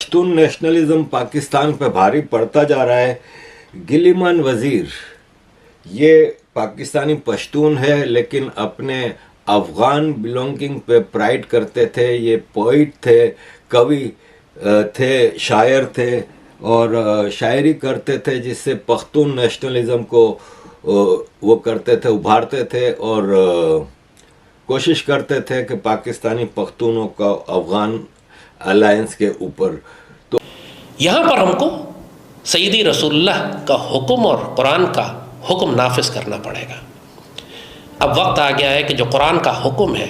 Pashtun nationalism Pakistan पे भारी पड़ता जा रहा है। गिलिमान वजीर ये पाकिस्तानी पश्तून है लेकिन अपने अफ़गान बिलोंगिंग पे प्राइड करते थे। ये पोइट थे, कवि थे, शायर थे और शायरी करते थे जिससे पख्तून नेशनलिज्म को वो करते थे, उभारते थे और कोशिश करते थे कि पाकिस्तानी पख्तूनों का अफ़गान अलायंस के ऊपर। तो यहाँ पर हमको सैयदी रसूलुल्लाह का हुक्म और कुरान का हुक्म नाफिज करना पड़ेगा। अब वक्त आ गया है कि जो कुरान का हुक्म है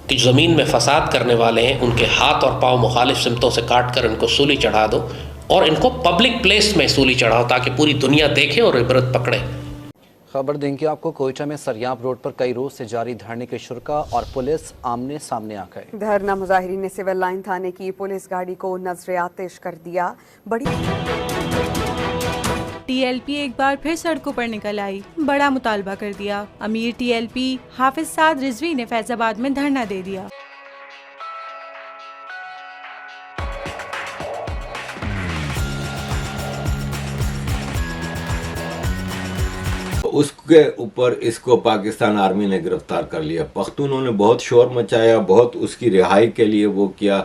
कि ज़मीन में फसाद करने वाले हैं उनके हाथ और पाँव मुखालिफ सिमतों से काट कर इनको सूली चढ़ा दो और इनको पब्लिक प्लेस में सूली चढ़ाओ ताकि पूरी दुनिया देखे और इबरत पकड़े। खबर देंगे आपको, कोयटा में सरियाब रोड पर कई रोज से जारी धरने के शुरा और पुलिस आमने सामने आ गए। धरना मुजाहिरीन ने सिविल लाइन थाने की पुलिस गाड़ी को नजर आतिश कर दिया। बड़ी टीएलपी एक बार फिर सड़कों पर निकल आई, बड़ा मुतालबा कर दिया। अमीर टीएलपी हाफिज साद रिजवी ने फैजाबाद में धरना दे दिया। उसके ऊपर इसको पाकिस्तान आर्मी ने गिरफ्तार कर लिया। पख्तूनों ने बहुत शोर मचाया, बहुत उसकी रिहाई के लिए वो किया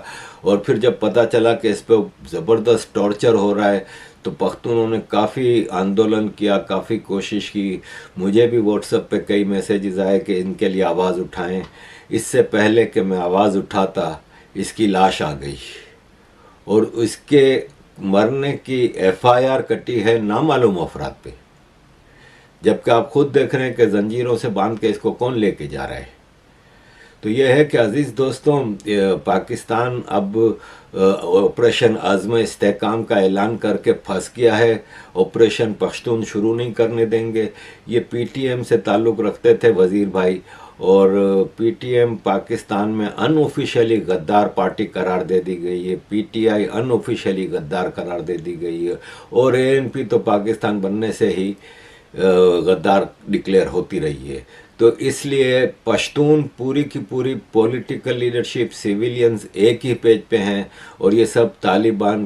और फिर जब पता चला कि इस पर ज़बरदस्त टॉर्चर हो रहा है तो पख्तूनों ने काफ़ी आंदोलन किया, काफ़ी कोशिश की। मुझे भी व्हाट्सएप पे कई मैसेजेस आए कि इनके लिए आवाज़ उठाएं। इससे पहले कि मैं आवाज़ उठाता इसकी लाश आ गई और इसके मरने की एफआईआर कटी है नामालूम अफराद पे, जबकि आप खुद देख रहे हैं कि जंजीरों से बांध के इसको कौन लेके जा रहा है। तो यह है कि अजीज़ दोस्तों, पाकिस्तान अब ऑपरेशन आज़म इस्तेहकाम का ऐलान करके फंस गया है। ऑपरेशन पश्तून शुरू नहीं करने देंगे। ये पीटीएम से ताल्लुक़ रखते थे वज़ीर भाई और पीटीएम पाकिस्तान में अनऑफिशियली गद्दार पार्टी करार दे दी गई है। पीटीआई अनऑफिशियली गद्दार करार दे दी गई है और एएनपी तो पाकिस्तान बनने से ही गद्दार डिक्लेयर होती रही है। तो इसलिए पश्तून पूरी की पूरी पॉलिटिकल लीडरशिप, सिविलियंस एक ही पेज पे हैं और ये सब तालिबान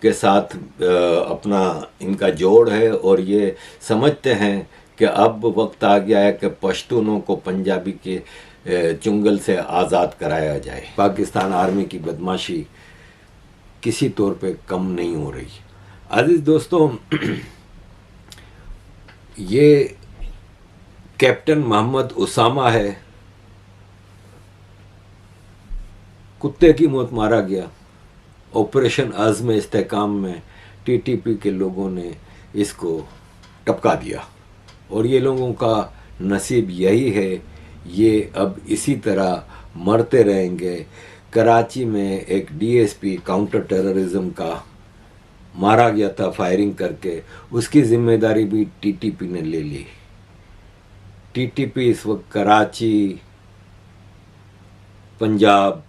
के साथ अपना इनका जोड़ है और ये समझते हैं कि अब वक्त आ गया है कि पश्तूनों को पंजाबी के चुंगल से आज़ाद कराया जाए। पाकिस्तान आर्मी की बदमाशी किसी तौर पे कम नहीं हो रही। अजीज़ दोस्तों, ये कैप्टन मोहम्मद उसामा है, कुत्ते की मौत मारा गया। ऑपरेशन आज़म इस्तेहकाम में टीटीपी के लोगों ने इसको टपका दिया और ये लोगों का नसीब यही है, ये अब इसी तरह मरते रहेंगे। कराची में एक डीएसपी काउंटर टेररिज्म का मारा गया था फायरिंग करके, उसकी जिम्मेदारी भी टीटीपी ने ले ली। टीटीपी इस वक्त कराची, पंजाब,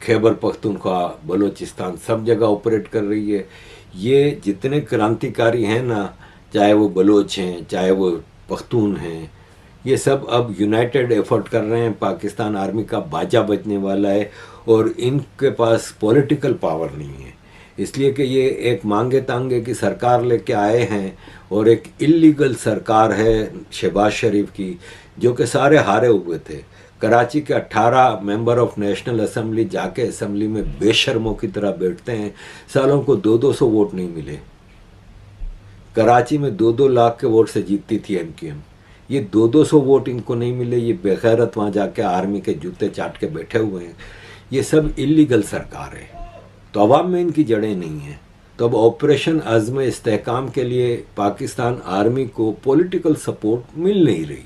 खैबर पख्तूनख्वा, बलूचिस्तान सब जगह ऑपरेट कर रही है। ये जितने क्रांतिकारी हैं ना, चाहे वो बलोच हैं, चाहे वो पख्तून हैं, ये सब अब यूनाइटेड एफर्ट कर रहे हैं। पाकिस्तान आर्मी का बाजा बजने वाला है और इनके पास पॉलिटिकल पावर नहीं है, इसलिए कि ये एक मांगे तांगे की सरकार लेके आए हैं और एक इलीगल सरकार है शहबाज शरीफ की, जो कि सारे हारे हुए थे। कराची के 18 मेंबर ऑफ नेशनल असेंबली जाके असेंबली में बेशर्मों की तरह बैठते हैं। सालों को 200 वोट नहीं मिले। कराची में 2 लाख के वोट से जीतती थी एमक्यूएम। ये 200 वोट इनको नहीं मिले। ये बेगैरत वहाँ जाके आर्मी के जूते चाट के बैठे हुए हैं। ये सब इलीगल सरकार है, तो अवाम में इनकी जड़ें नहीं हैं। तो अब ऑपरेशन आज़म इस्तेहकाम के लिए पाकिस्तान आर्मी को पॉलिटिकल सपोर्ट मिल नहीं रही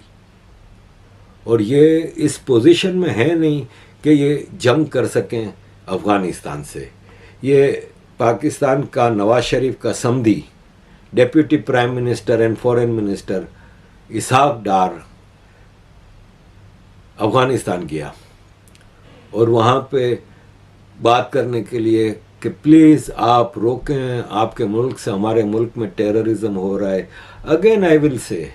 और ये इस पोजीशन में है नहीं कि ये जंग कर सकें अफ़गानिस्तान से। ये पाकिस्तान का नवाज शरीफ का समधी, deputy prime minister and foreign minister Ishaq Dar Afghanistan गया और वहाँ पे बात करने के लिए कि प्लीज़ आप रोकें, आपके मुल्क से हमारे मुल्क में टेररिज्म हो रहा है। अगेन आई विल से,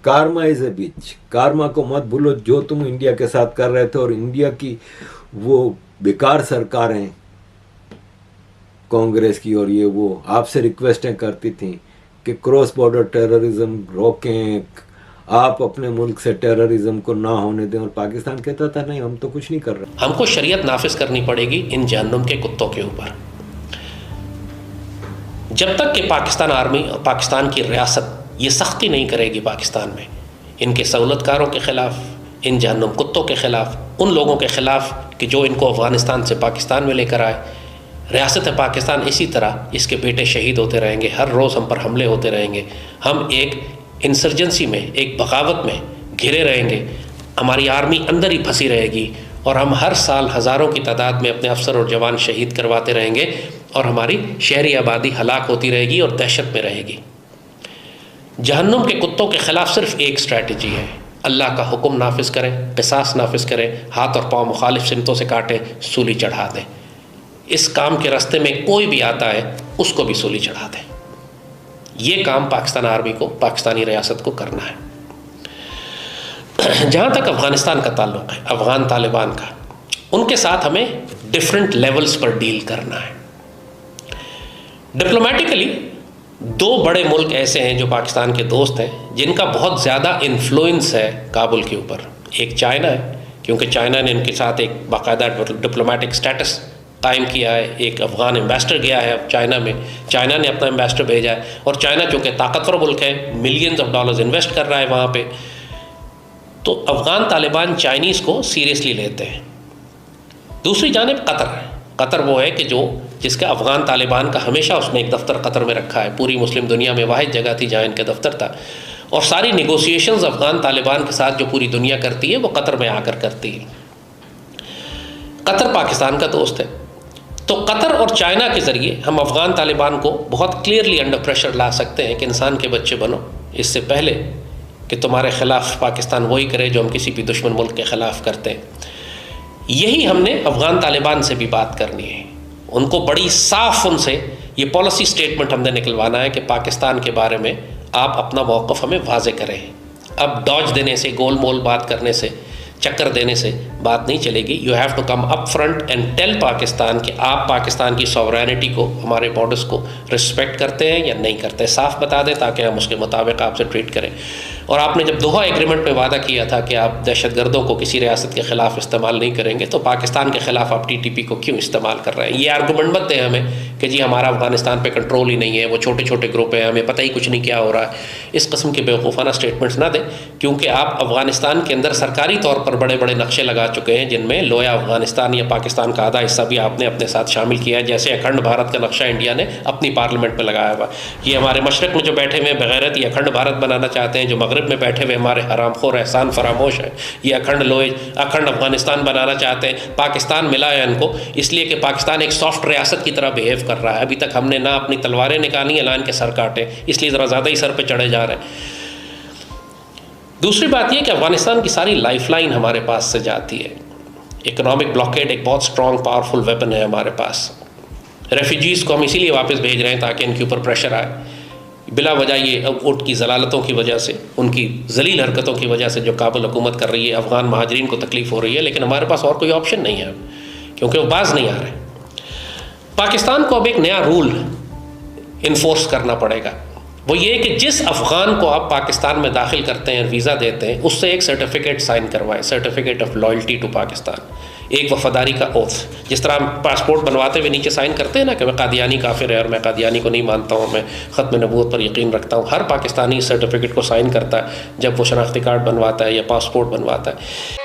कारमा इज़ ए बिच। कारमा को मत भूलो जो तुम इंडिया के साथ कर रहे थे और इंडिया की वो बेकार सरकारें कांग्रेस की और ये वो आपसे रिक्वेस्टें करती थी कि क्रॉस बॉर्डर टेररिज्म रोकें, आप अपने मुल्क से टेररिज्म को ना होने दें, और पाकिस्तान कहता था नहीं हम तो कुछ नहीं कर रहे। हमको शरीयत नाफिज करनी पड़ेगी इन जहन्नुम के कुत्तों के ऊपर। जब तक कि पाकिस्तान आर्मी और पाकिस्तान की रियासत ये सख्ती नहीं करेगी पाकिस्तान में इनके सहूलतकारों के ख़िलाफ़, इन जहन्नुम कुत्तों के ख़िलाफ़, उन लोगों के ख़िलाफ़ कि जो इनको अफ़गानिस्तान से पाकिस्तान में लेकर आए, रियासत पाकिस्तान इसी तरह इसके बेटे शहीद होते रहेंगे, हर रोज़ हम पर हमले होते रहेंगे, हम एक इंसर्जेंसी में, एक बगावत में घिरे रहेंगे, हमारी आर्मी अंदर ही फंसी रहेगी और हम हर साल हज़ारों की तादाद में अपने अफसर और जवान शहीद करवाते रहेंगे और हमारी शहरी आबादी हलाक होती रहेगी और दहशत में रहेगी। जहन्नुम के कुत्तों के ख़िलाफ़ सिर्फ एक स्ट्रैटेजी है, अल्लाह का हुक्म नाफिज करें, क़िसास नाफिज करें, हाथ और पाँव मुखालिफ सिमतों से काटें, सूली चढ़ा दें। इस काम के रास्ते में कोई भी आता है उसको भी सूली चढ़ा दें। ये काम पाकिस्तान आर्मी को, पाकिस्तानी रियासत को करना है। जहाँ तक अफ़गानिस्तान का ताल्लुक़ है, अफ़गान तालिबान का, उनके साथ हमें डिफरेंट लेवल्स पर डील करना है। डिप्लोमेटिकली दो बड़े मुल्क ऐसे हैं जो पाकिस्तान के दोस्त हैं, जिनका बहुत ज़्यादा इन्फ्लुएंस है काबुल के ऊपर। एक चाइना है, क्योंकि चाइना ने इनके साथ एक बाकायदा डिप्लोमेटिक स्टेटस कायम किया है। एक अफ़गान एम्बेसडर गया है अब चाइना में, चाइना ने अपना एम्बेसडर भेजा है, और चाइना चूँकि ताकतवर मुल्क है, मिलियंस ऑफ डॉलर्स इन्वेस्ट कर रहा है वहाँ पे, तो अफ़गान तालिबान चाइनीज़ को सीरियसली लेते हैं। दूसरी जानिब कतर है। कतर वो है कि जिसका अफ़गान तालिबान का हमेशा उसने एक दफ्तर कतर में रखा है, पूरी मुस्लिम दुनिया में वाहिद जगह थी जहाँ इनका दफ्तर था, और सारी निगोसिएशंस अफ़गान तालिबान के साथ जो पूरी दुनिया करती है वो कतर में आकर करती है। कतर पाकिस्तान का दोस्त है, तो कतर और चाइना के ज़रिए हम अफ़गान तालिबान को बहुत क्लियरली अंडर प्रेशर ला सकते हैं कि इंसान के बच्चे बनो, इससे पहले कि तुम्हारे ख़िलाफ़ पाकिस्तान वही करे जो हम किसी भी दुश्मन मुल्क के ख़िलाफ़ करते हैं। यही हमने अफ़गान तालिबान से भी बात करनी है, उनको बड़ी साफ उनसे ये पॉलिसी स्टेटमेंट हमने निकलवाना है कि पाकिस्तान के बारे में आप अपना मौक़िफ़ हमें वाज़े करें। अब डॉज देने से, गोल मोल बात करने से, चक्कर देने से बात नहीं चलेगी। You have to come up front and tell Pakistan कि आप पाकिस्तान की सॉवरेनिटी को, हमारे बॉर्डर्स को रिस्पेक्ट करते हैं या नहीं करते, साफ बता दें ताकि हम उसके मुताबिक आपसे ट्रीट करें। और आपने जब दोहा एग्रीमेंट में वादा किया था कि आप दहशतगर्दों को किसी रियासत के ख़िलाफ़ इस्तेमाल नहीं करेंगे, तो पाकिस्तान के ख़िलाफ़ आप TTP को क्यों इस्तेमाल कर रहे हैं? ये आर्गूमेंट मत दें हमें कि जी हमारा अफ़गानिस्तान पे कंट्रोल ही नहीं है, वो छोटे छोटे ग्रुप हैं, हमें पता ही कुछ नहीं क्या हो रहा है। इस किस्म के बेवकूफ़ाना स्टेटमेंट्स ना दें, क्योंकि आप अफ़गानिस्तान के अंदर सरकारी तौर पर बड़े बड़े नक्शे लगा चुके हैं, जिनमें लोया अफ़गानिस्तान या पाकिस्तान का आधा हिस्सा भी आपने अपने साथ शामिल किया है। जैसे अखंड भारत का नक्शा इंडिया ने अपनी पार्लियामेंट में लगाया हुआ। ये हमारे मशरक़ में जो बैठे हुए बग़ैरत ये अखंड भारत बनाना चाहते हैं, जो मगरब में बैठे हुए हमारे हरामखोर एहसान फरामोश है, ये अखंड अफ़गानिस्तान बनाना चाहते हैं। पाकिस्तान मिला है इनको इसलिए कि पाकिस्तान एक सॉफ्ट रियासत की तरह बिहेव कर रहा है। अभी तक हमने ना अपनी तलवारें निकाली, ऐलान के सर काटे, इसलिए ज़रा ज़्यादा ही सर पे चढ़े जा रहे हैं। दूसरी बात यह कि अफ़गानिस्तान की सारी लाइफलाइन हमारे पास से जाती है। इकोनॉमिक ब्लॉकेड एक बहुत स्ट्रॉन्ग पावरफुल वेपन है हमारे पास। रेफ्यूजीज़ को हम इसीलिए वापस भेज रहे हैं ताकि इनके ऊपर प्रेशर आए। बिला वजह ये वोट की जलालतों की वजह से, उनकी जलील हरकतों की वजह से जो काबुल हुकूमत कर रही है, अफ़गान महाजरीन को तकलीफ़ हो रही है, लेकिन हमारे पास और कोई ऑप्शन नहीं है क्योंकि वो बाज नहीं आ रहे। पाकिस्तान को अब एक नया रूल इन्फोर्स करना पड़ेगा। वो ये कि जिस अफ़गान को आप पाकिस्तान में दाखिल करते हैं, वीज़ा देते हैं, उससे एक सर्टिफिकेट साइन करवाएं, certificate of loyalty to Pakistan, एक वफादारी का ओथ। जिस तरह हम पासपोर्ट बनवाते हुए नीचे साइन करते हैं ना कि मैं कादियानी काफिर है और मैं कादियानी को नहीं मानता हूँ, मैं ख़त्म नबूवत पर यकीन रखता हूँ। हर पाकिस्तानी सर्टिफिकेट को साइन करता है जब वो शनाख्ती कार्ड बनवाता है या पासपोर्ट बनवाता है।